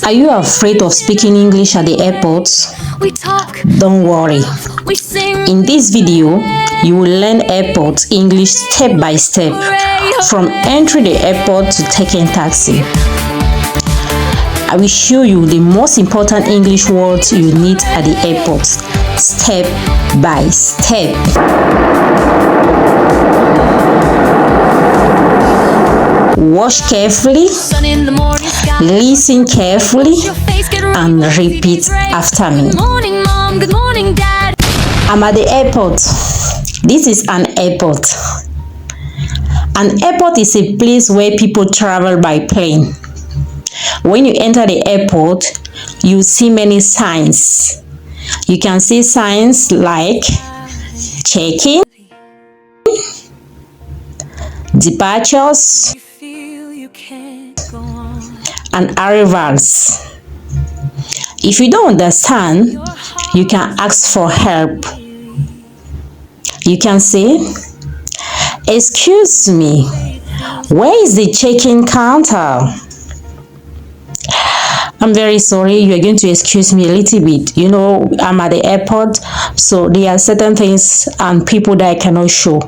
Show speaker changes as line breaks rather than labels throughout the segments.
Are you afraid of speaking English at the airport? Don't worry. In this video, you will learn airport English step by step, from entering the airport to taking taxi. I will show you the most important English words you need at the airport, step by step. Watch carefully, listen carefully, and repeat after me. I'm at the airport. This is an airport. An airport is a place where people travel by plane. When you enter the airport, you see many signs. You can see signs like check-in, departures, and arrivals. If you don't understand, you can ask for help. You can say, "Excuse me, where is the check-in counter?" I'm very sorry, you are going to excuse me a little bit. You know, I'm at the airport, so there are certain things and people that I cannot show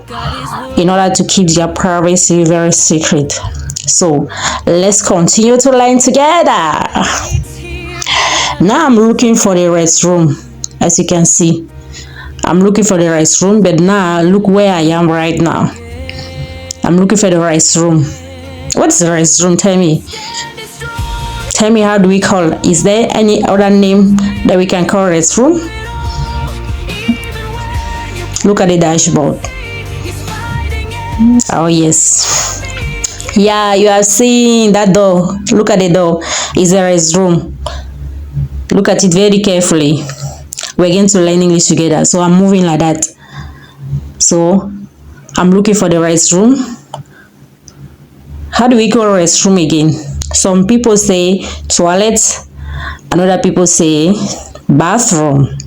in order to keep their privacy very secret. So let's continue to learn together. Now I'm looking for the restroom. As you can see, I'm looking for the restroom, but now look where I am right now. I'm looking for the restroom. What's the restroom? Tell me. Tell me, how do we call it? Is there any other name that we can call restroom? Look at the dashboard. Oh yes. Yeah, you are seeing that door. Look at the door. It's a restroom. Look at it very carefully. We're going to learn English together. So I'm moving like that. So I'm looking for the restroom. How do we call restroom again? Some people say toilet, and other people say bathroom.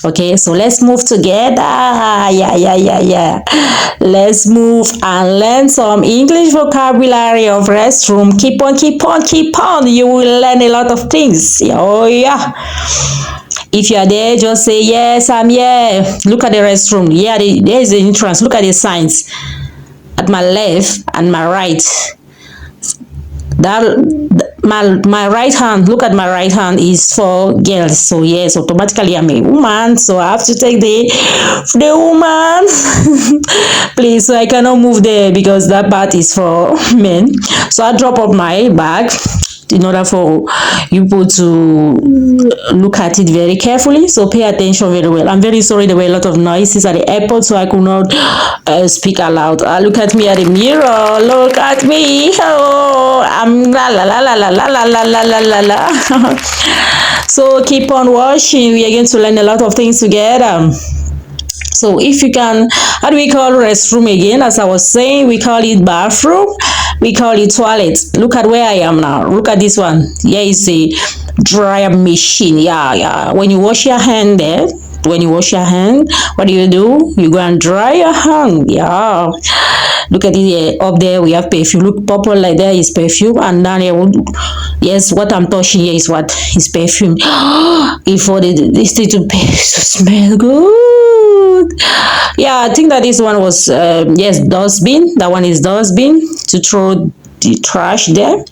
Okay, so let's move together. Yeah. Let's move and learn some English vocabulary of restroom. Keep on. You will learn a lot of things. Oh yeah. If you are there, just say, "Yes, I'm here." Look at the restroom. Yeah, there is the entrance. Look at the signs at my left and my right. My right hand, look at my right hand, is for girls. So yes, automatically I'm a woman, so I have to take the woman. Please, so I cannot move there because that part is for men. So I drop up my bag in order for you people to look at it very carefully. So pay attention very well. I'm very sorry, there were a lot of noises at the airport, so I could not speak aloud. Look at me at the mirror. Look at me. Oh, I'm la la la la la la la la la la la. So keep on watching. We are going to learn a lot of things together. So if you can, how do we call restroom again? As I was saying, we call it bathroom. We call it toilet. Look at where I am now. Look at this one. Here is a dryer machine. Yeah. When you wash your hand there, what do? You go and dry your hand. Yeah. Look at it up there. We have perfume. Look, purple like there is perfume, and down here, yes, what I'm touching here is what is perfume. If for this thing to smell good. Yeah, I think that this one was yes, dustbin. That one is dustbin to throw the trash there.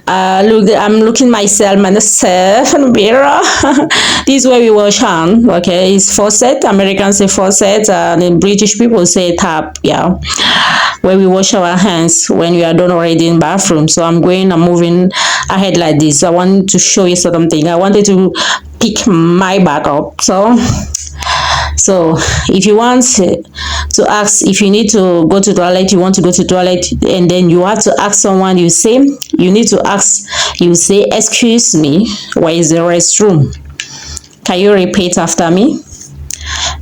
Look, I'm looking myself in the mirror. This is where we wash hand. Okay, it's faucet. Americans say faucet, and British people say tap. Yeah, where we wash our hands when we are done already in bathroom. So I'm moving ahead like this. I want to show you something. I wanted to pick my bag up. So if you want to ask, if you need to go to toilet, you want to go to toilet, and then you have to ask someone, you say, "Excuse me, where is the restroom?" Can you repeat after me?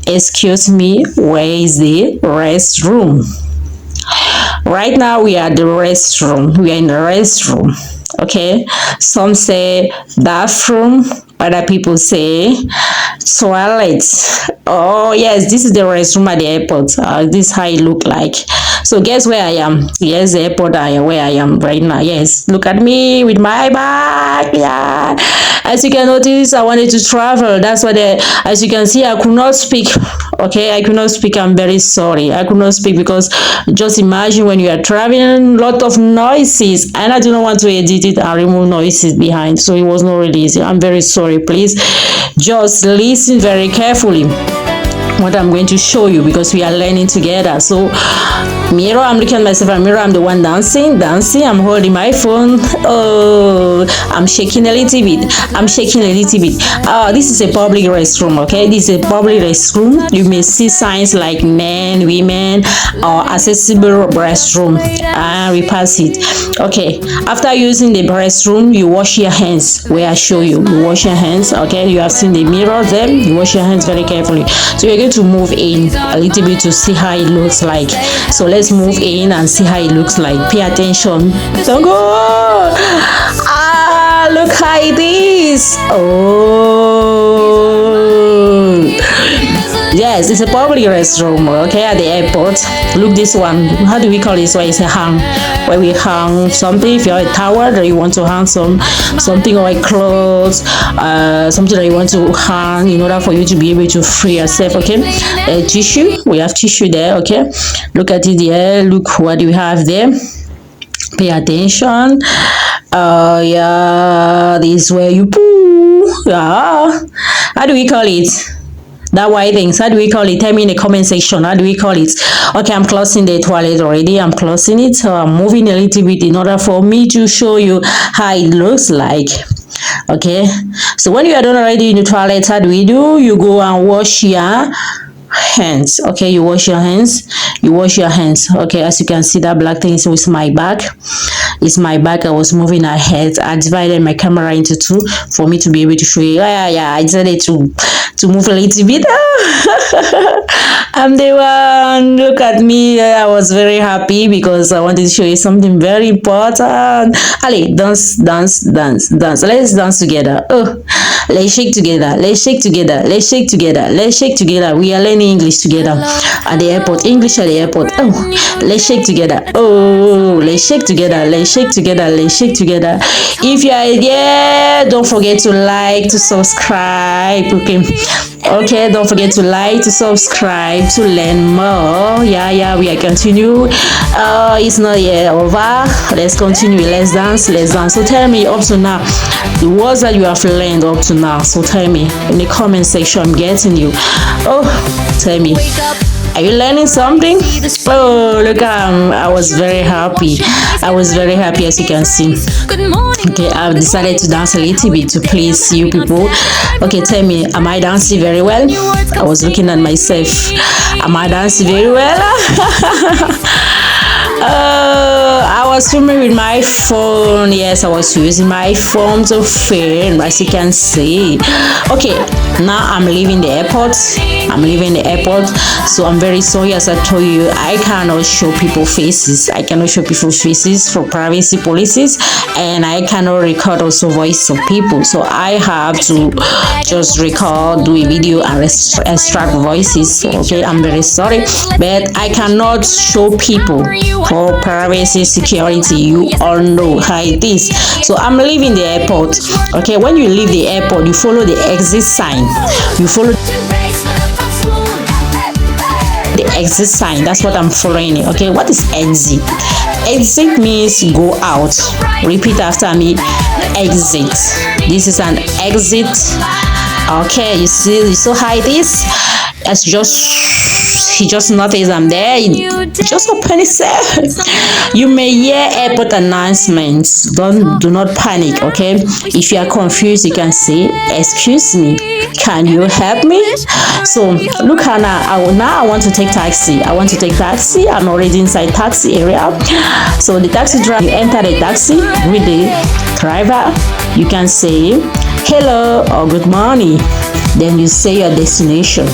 Excuse me, where is the restroom? Right now we are at the restroom. We are in the restroom. Okay, some say bathroom, other people say toilet. Oh yes, this is the restroom at the airport. This is how it look like. So guess where I am? Yes, the airport where I am right now. Yes, look at me with my bag. Yeah, as you can notice, I wanted to travel. That's what. As you can see, I could not speak. Okay, I could not speak. I'm very sorry. I could not speak because just imagine when you are traveling, lot of noises, and I do not want to edit it and remove noises behind. So it was not really easy. I'm very sorry. Please, just listen very carefully what I'm going to show you because we are learning together. So mirror, I'm looking at myself in mirror. I'm the one dancing. I'm holding my phone. Oh, I'm shaking a little bit. This is a public restroom. Okay, this is a public restroom. You may see signs like men, women, or accessible restroom. We pass it. Okay, after using the restroom, you wash your hands. Where I show you, you wash your hands. Okay, you have seen the mirror there. You wash your hands very carefully. So you're going to move in a little bit to see how it looks like. So let's move in and see how it looks like. Pay attention. Don't go. Look how it is. Oh, yes, it's a public restroom. Okay, at the airport. Look, this one. How do we call this one? It's a hang, where we hang something. If you're a tower that you want to hang something or a clothes, something that you want to hang in order for you to be able to free yourself. Okay, tissue. We have tissue there. Okay, look at it there. Look what we have there. Pay attention. Yeah, this is where you poo. Yeah, how do we call it? That white things, how do we call it? Tell me in the comment section, how do we call it? Okay, I'm closing the toilet already. I'm closing it. So I'm moving a little bit in order for me to show you how it looks like. Okay, so when you are done already in the toilet, how do we do? You go and wash your hands. Okay, you wash your hands. Okay, as you can see, that black thing is with my back. It's my back. I was moving ahead. I divided my camera into two for me to be able to show you. Yeah, I decided to move a little bit. I'm the one. Look at me. I was very happy because I wanted to show you something very important. Ali, dance. Let's dance together. Oh, let's shake together. We are learning English together at the airport. English at the airport. Oh, let's shake together. Oh, let's shake together. If you are there, don't forget to like, to subscribe. Okay, don't forget to like, to subscribe, to learn more. Yeah, we are continue. It's not yet over. Let's continue. Let's dance. So tell me up to now the words that you have learned up to now. So tell me in the comment section. I'm getting you. Oh, tell me, are you learning something? Oh, look, I was very happy. As you can see. Okay, I've decided to dance a little bit to please you people. Okay, tell me, am I dancing very well? I was looking at myself. Am I dancing very well? I was filming with my phone. Yes, I was using my phone to film, as you can see. Okay, now I'm leaving the airport. So I'm very sorry. As I told you, I cannot show people faces. For privacy policies, and I cannot record also voice of people. So I have to just record, do a video, and extract voices. Okay, I'm very sorry, but I cannot show people for privacy security. You all know how it is. So I'm leaving the airport. Okay, when you leave the airport, you follow the exit sign. That's what I'm following. Okay, what is exit? Exit means go out. Repeat after me. Exit. This is an exit. Okay, you saw how it is. He just noticed I'm there. Just open it. You may hear airport announcements. Do not panic. Okay, if you are confused, you can say, "Excuse me, can you help me?" So look, Hannah. I want to take taxi. I'm already inside taxi area. So the taxi driver, you enter the taxi with the driver. You can say hello or good morning. Then you say your destination.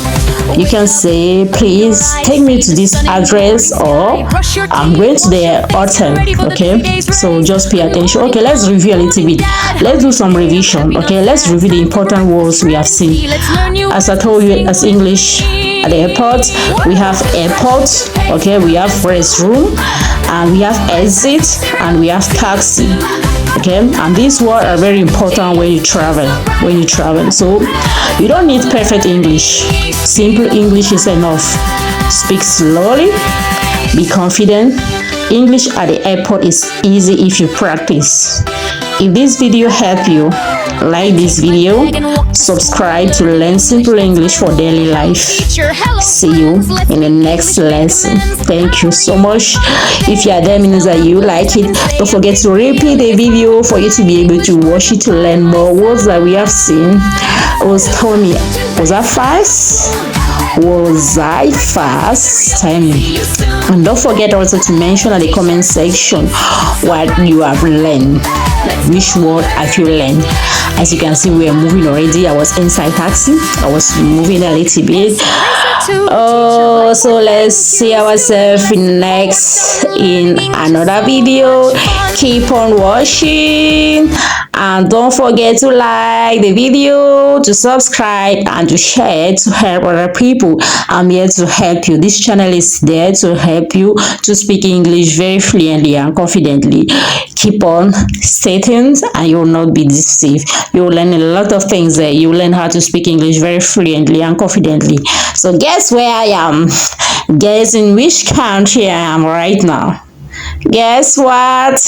You can say, please take me to this address, or I'm going to the hotel. Okay, so just pay attention. Okay, let's review a little bit. Let's do some revision. Okay, let's review the important words we have seen. As I told you, as English, at the airport, we have airport. Okay, we have restroom, and we have exit, and we have taxi. Okay, and these words are very important when you travel. So you don't need perfect English. Simple English is enough. Speak slowly, be confident. English at the airport is easy if you practice. If this video helped you, like this video, subscribe to learn simple English for daily life. See you in the next lesson. Thank you so much. If you are there, means that you like it. Don't forget to replay the video for you to be able to watch it to learn more words that we have seen. Tell me, was that fast? Was I fast? Tell me. And don't forget also to mention in the comment section what you have learned. Which word have you learned? As you can see, we are moving already. I was inside taxi. I was moving a little bit. Oh, so let's see ourselves next in another video. Keep on watching, and don't forget to like the video, to subscribe, and to share to help other people. I'm here to help you. This channel is there to help you to speak English very fluently and confidently. Keep on, stay tuned, and you will not be deceived. You will learn a lot of things there. You will learn how to speak English very fluently and confidently. So guess where I am? Guess in which country I am right now? Guess what?